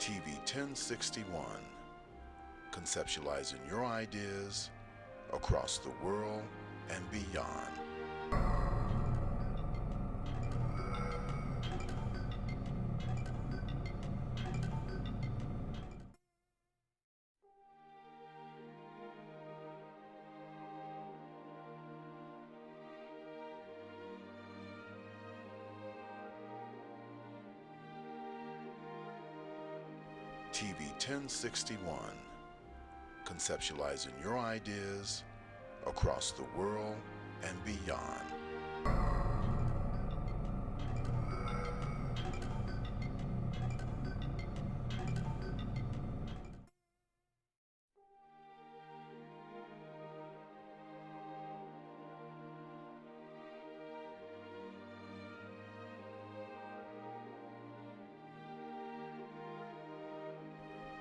TV 1061, conceptualizing your ideas across the world and beyond. TV 1061, conceptualizing your ideas across the world and beyond.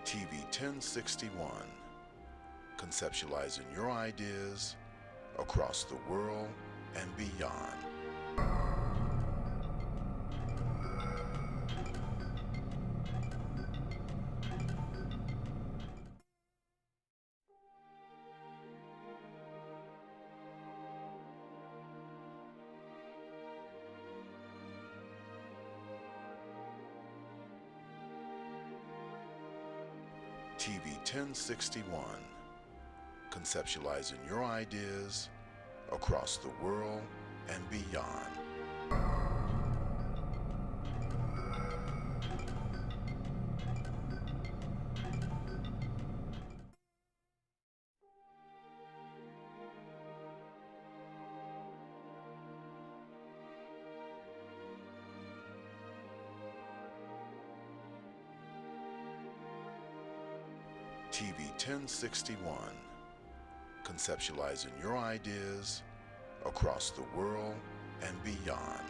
TV 1061, conceptualizing your ideas across the world and beyond. TV 1061, conceptualizing your ideas across the world and beyond. TV 1061, conceptualizing your ideas across the world and beyond.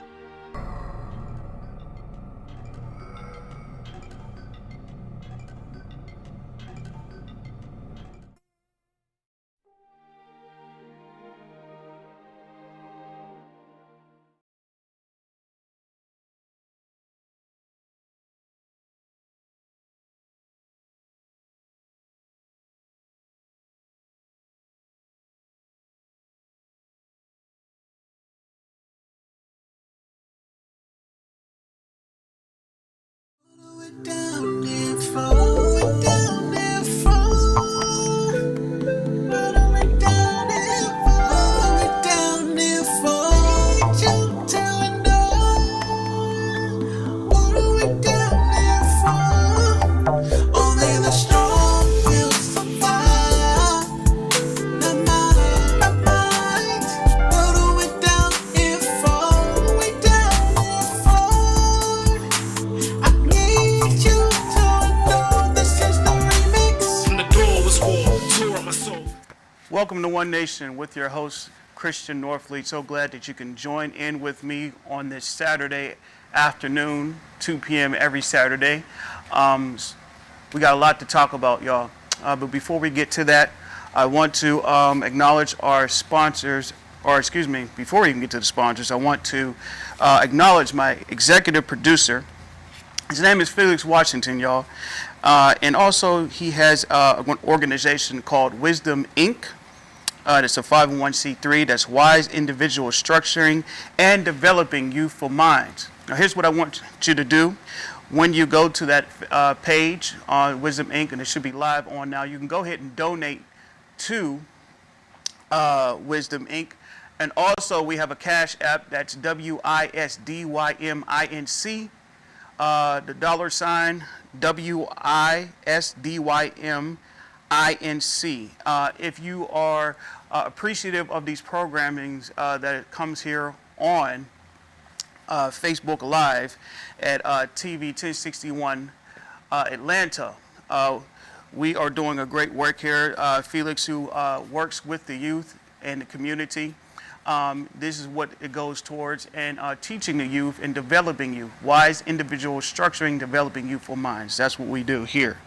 Welcome to One Nation with your host, Christian Norfleet. So glad that you can join in with me on this Saturday afternoon, 2 p.m. every Saturday. We got a lot to talk about, y'all. But before we get to that, I want to acknowledge our sponsors, before we even get to the sponsors, I want to acknowledge my executive producer. His name is Felix Washington, y'all. And also he has an organization called Wisdom Inc. That's a 501c3. That's Wise Individual Structuring and Developing Youthful Minds. Now, here's what I want you to do. When you go to that page on Wisdom Inc., and it should be live on now, you can go ahead and donate to Wisdom Inc. And also, we have a Cash App. That's WISDYMINC. The $sign WISDYMINC. If you are appreciative of these programmings that comes here on Facebook Live at TV 1061 Atlanta, we are doing a great work here. Felix, who works with the youth and the community, this is what it goes towards, and teaching the youth and developing youth. Wise individual structuring, developing youthful minds. That's what we do here.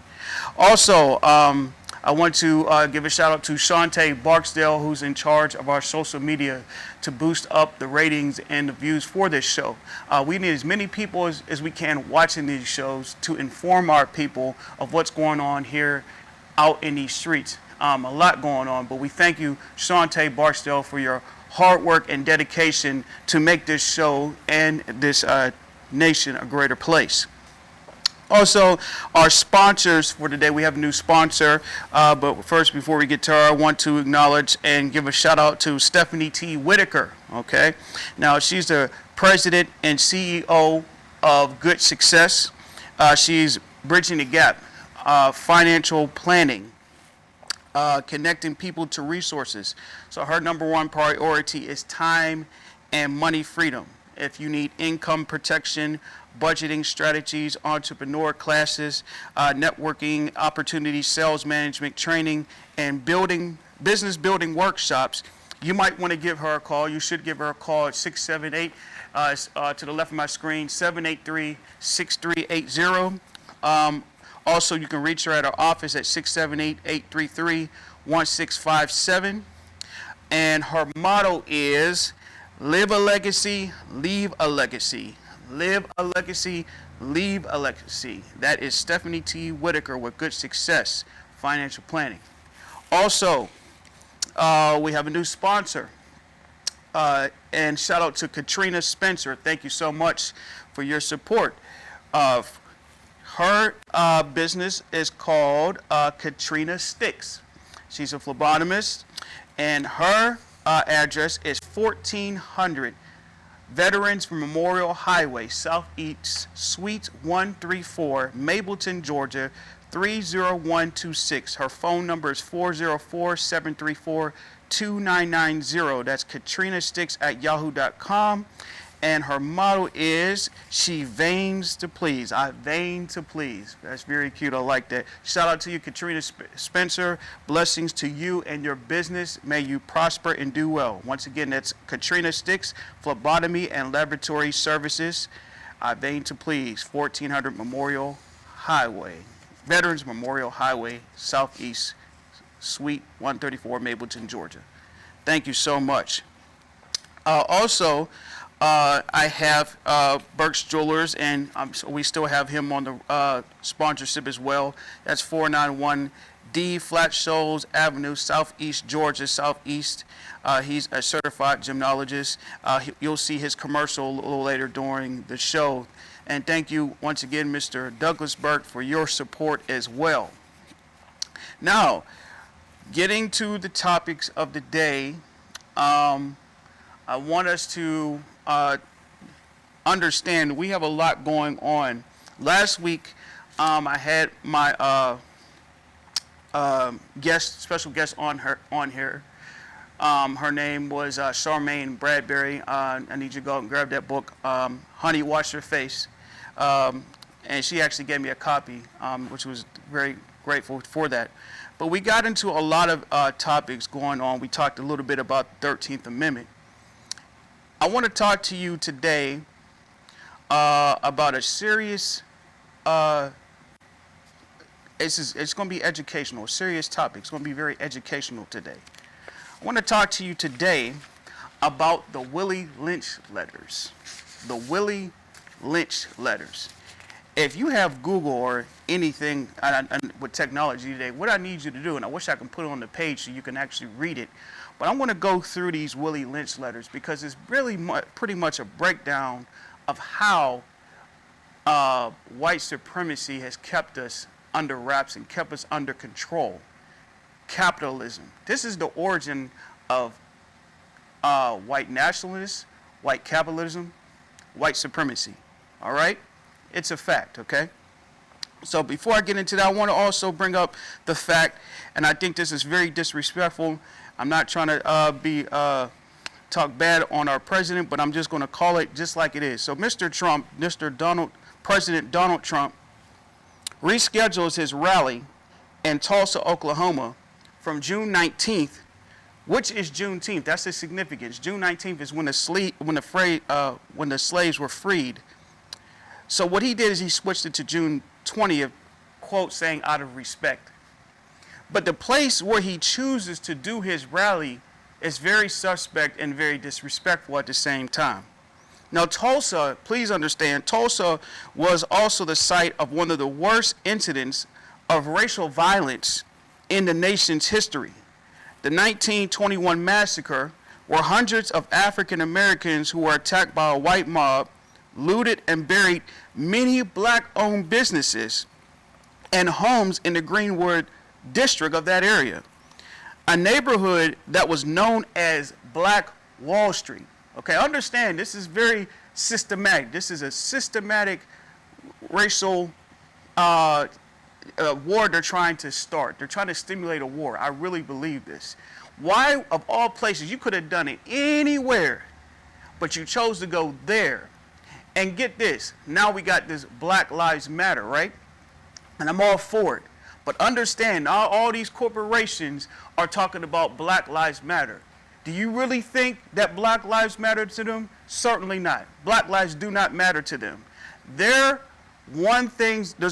Also, I want to give a shout out to Shantae Barksdale, who's in charge of our social media to boost up the ratings and the views for this show. We need as many people as we can watching these shows to inform our people of what's going on here out in these streets. A lot going on, but we thank you, Shantae Barksdale, for your hard work and dedication to make this show and this nation a greater place. Also, our sponsors for today, we have a new sponsor, but first, before we get to her, I want to acknowledge and give a shout out to Stephanie T. Whitaker, okay? Now, she's the president and CEO of Good Success. She's bridging the gap, financial planning, connecting people to resources. So her number one priority is time and money freedom. If you need income protection, budgeting strategies, entrepreneur classes, networking opportunities, sales management training, and business building workshops, you might want to give her a call. You should give her a call at 678, to the left of my screen, 783-6380. Also, you can reach her at our office at 678-833-1657. And her motto is, live a legacy, leave a legacy. Live a legacy, leave a legacy. That is Stephanie T. Whitaker with Good Success Financial Planning. Also, we have a new sponsor. And shout out to Katrina Spencer. Thank you so much for your support. Her business is called Katrina Sticks. She's a phlebotomist, and her address is 1400 Veterans Memorial Highway, Southeast, Suite 134, Mableton, Georgia, 30126. Her phone number is 404-734-2990. That's katrinasticks@yahoo.com. And her motto is, she veins to please. I vein to please. That's very cute. I like that. Shout out to you, Katrina Spencer. Blessings to you and your business. May you prosper and do well. Once again, that's Katrina Sticks, Phlebotomy and Laboratory Services. I vein to please, 1400 Memorial Highway. Veterans Memorial Highway, Southeast, Suite 134, Mableton, Georgia. Thank you so much. Also, I have Burke's Jewelers, and so we still have him on the sponsorship as well. That's 491 D Flat Shoals Avenue, Southeast Georgia, Southeast. He's a certified gymnologist. You'll see his commercial a little later during the show. And thank you once again, Mr. Douglas Burke, for your support as well. Now, getting to the topics of the day, I want us to understand we have a lot going on. Last week, I had my special guest on here. Her name was Charmaine Bradbury. I need you to go and grab that book, Honey, Wash Your Face. And she actually gave me a copy, which was very grateful for that. But we got into a lot of topics going on. We talked a little bit about the 13th Amendment. I want to talk to you today about a serious, it's going to be educational, a serious topic. It's going to be very educational today. I want to talk to you today about the Willie Lynch letters. The Willie Lynch letters. If you have Google or anything with technology today, what I need you to do, and I wish I could put it on the page so you can actually read it, but I'm going to go through these Willie Lynch letters because it's really pretty much a breakdown of how white supremacy has kept us under wraps and kept us under control. Capitalism. This is the origin of white nationalism, white capitalism, white supremacy. All right? It's a fact, okay? So before I get into that, I want to also bring up the fact, and I think this is very disrespectful. I'm not trying to talk bad on our president, but I'm just going to call it just like it is. So President Donald Trump reschedules his rally in Tulsa, Oklahoma from June 19th, which is Juneteenth. That's the significance. June 19th is when the slaves were freed. So what he did is he switched it to June 20th, quote saying out of respect. But the place where he chooses to do his rally is very suspect and very disrespectful at the same time. Now, Tulsa, please understand, Tulsa was also the site of one of the worst incidents of racial violence in the nation's history. The 1921 massacre, where hundreds of African Americans who were attacked by a white mob looted and buried many black-owned businesses and homes in the Greenwood district of that area, a neighborhood that was known as Black Wall Street. Okay, understand, this is very systematic. This is a systematic racial war they're trying to start. They're trying to stimulate a war. I really believe this. Why, of all places, you could have done it anywhere, but you chose to go there. And get this, now we got this Black Lives Matter, right? And I'm all for it. But understand, all these corporations are talking about Black Lives Matter. Do you really think that Black lives matter to them? Certainly not. Black lives do not matter to them. There's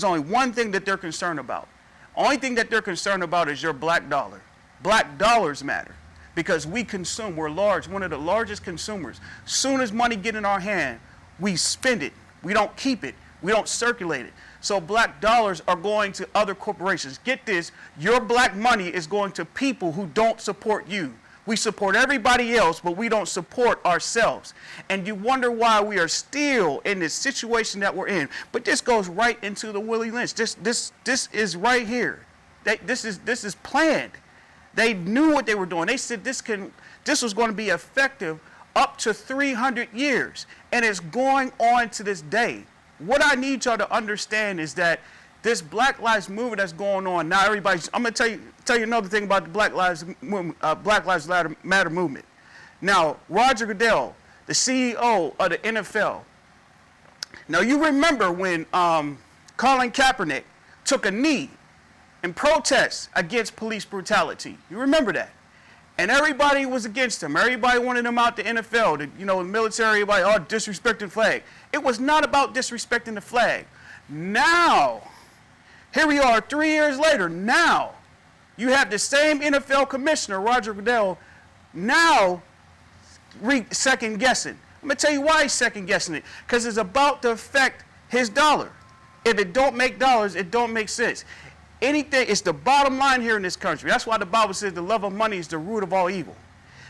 only one thing that they're concerned about. Only thing that they're concerned about is your black dollar. Black dollars matter because we consume. We're large, one of the largest consumers. Soon as money get in our hand, we spend it. We don't keep it. We don't circulate it. So black dollars are going to other corporations. Get this, your black money is going to people who don't support you. We support everybody else, but we don't support ourselves. And you wonder why we are still in this situation that we're in. But this goes right into the Willie Lynch. This is right here. This is planned. They knew what they were doing. They said this was going to be effective up to 300 years. And it's going on to this day. What I need y'all to understand is that this Black Lives movement that's going on now, I'm going to tell you another thing about the Black Lives Matter movement. Now, Roger Goodell, the CEO of the NFL. Now, you remember when Colin Kaepernick took a knee in protest against police brutality. You remember that? And everybody was against him. Everybody wanted him out the NFL, the military, everybody, disrespecting the flag. It was not about disrespecting the flag. Now, here we are 3 years later. Now, you have the same NFL commissioner, Roger Goodell, now second guessing. I'm going to tell you why he's second guessing it. Because it's about to affect his dollar. If it don't make dollars, it don't make sense. Anything, it's the bottom line here in this country. That's why the Bible says the love of money is the root of all evil.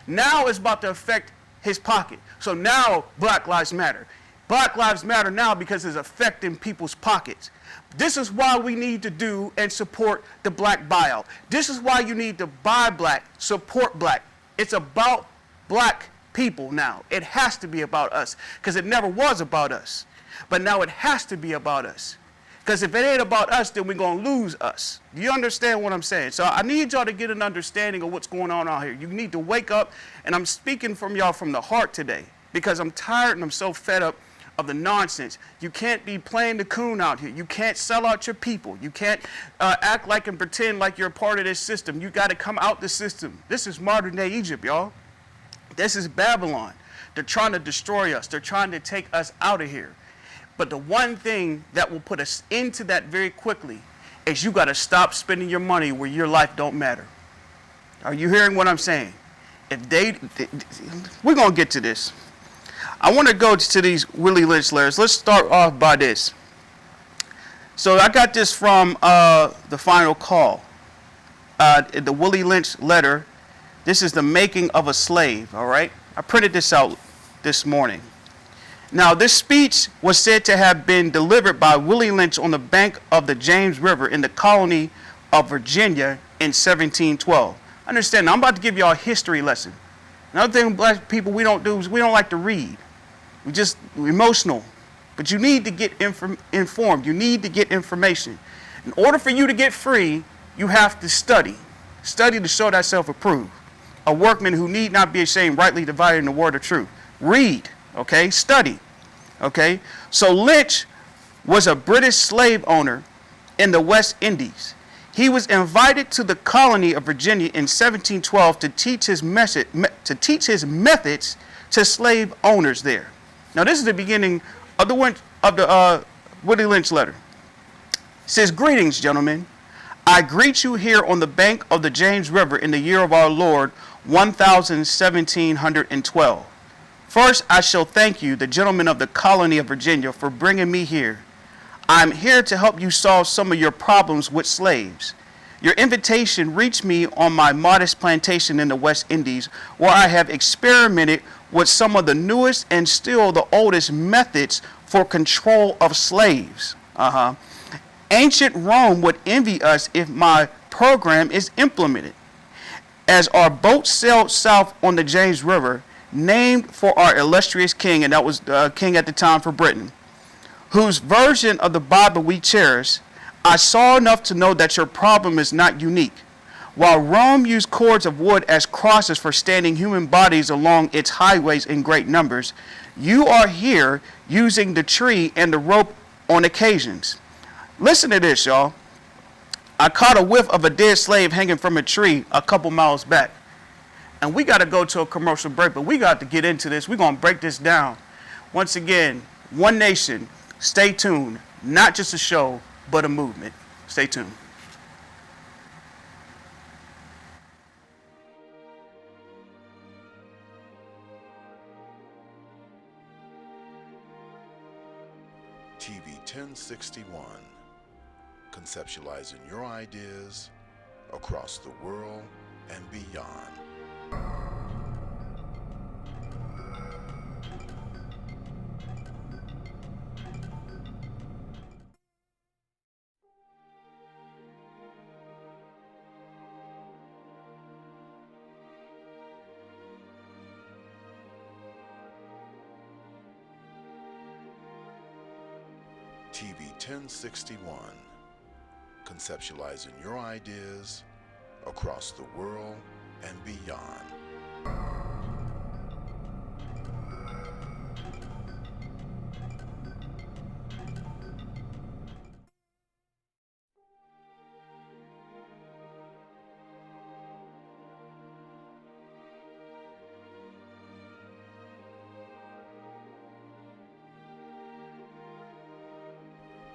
Now it's about to affect his pocket. So now Black Lives Matter. Black Lives Matter now because it's affecting people's pockets. This is why we need to do and support the black buyout. This is why you need to buy black, support black. It's about black people now. It has to be about us because it never was about us. But now it has to be about us. Because if it ain't about us, then we're going to lose us. Do you understand what I'm saying? So I need y'all to get an understanding of what's going on out here. You need to wake up, and I'm speaking from y'all from the heart today because I'm tired and I'm so fed up of the nonsense. You can't be playing the coon out here. You can't sell out your people. You can't act like and pretend like you're a part of this system. You got to come out the system. This is modern day Egypt, y'all. This is Babylon. They're trying to destroy us. They're trying to take us out of here. But the one thing that will put us into that very quickly is you got to stop spending your money where your life don't matter. Are you hearing what I'm saying? We're going to get to this. I want to go to these Willie Lynch letters. Let's start off by this. So I got this from The Final Call. The Willie Lynch letter. This is the making of a slave, all right? I printed this out this morning. Now, this speech was said to have been delivered by Willie Lynch on the bank of the James River in the colony of Virginia in 1712. Understand, I'm about to give you all a history lesson. Another thing black people we don't do is we don't like to read. We're emotional. But you need to get informed. You need to get information. In order for you to get free, you have to study. Study to show thyself approved. A workman who need not be ashamed, rightly dividing the word of truth. Read. Okay, study. Okay, so Lynch was a British slave owner in the West Indies. He was invited to the colony of Virginia in 1712 to teach his methods to slave owners there. Now, this is the beginning of the Willie Lynch letter. It says, "Greetings, gentlemen. I greet you here on the bank of the James River in the year of our Lord 1712. First, I shall thank you, the gentlemen of the colony of Virginia, for bringing me here. I'm here to help you solve some of your problems with slaves. Your invitation reached me on my modest plantation in the West Indies, where I have experimented with some of the newest and still the oldest methods for control of slaves. Ancient Rome would envy us if my program is implemented. As our boat sailed south on the James River, named for our illustrious king, and that was king at the time for Britain, whose version of the Bible we cherish, I saw enough to know that your problem is not unique. While Rome used cords of wood as crosses for standing human bodies along its highways in great numbers, you are here using the tree and the rope on occasions. Listen to this, y'all. I caught a whiff of a dead slave hanging from a tree a couple miles back. And we got to go to a commercial break, but we got to get into this. We're going to break this down. Once again, One Nation, stay tuned. Not just a show, but a movement. Stay tuned. TV 1061, conceptualizing your ideas across the world and beyond. TV 1061, conceptualizing your ideas across the world and beyond.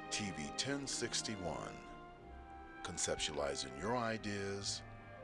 TV 1061, conceptualizing your ideas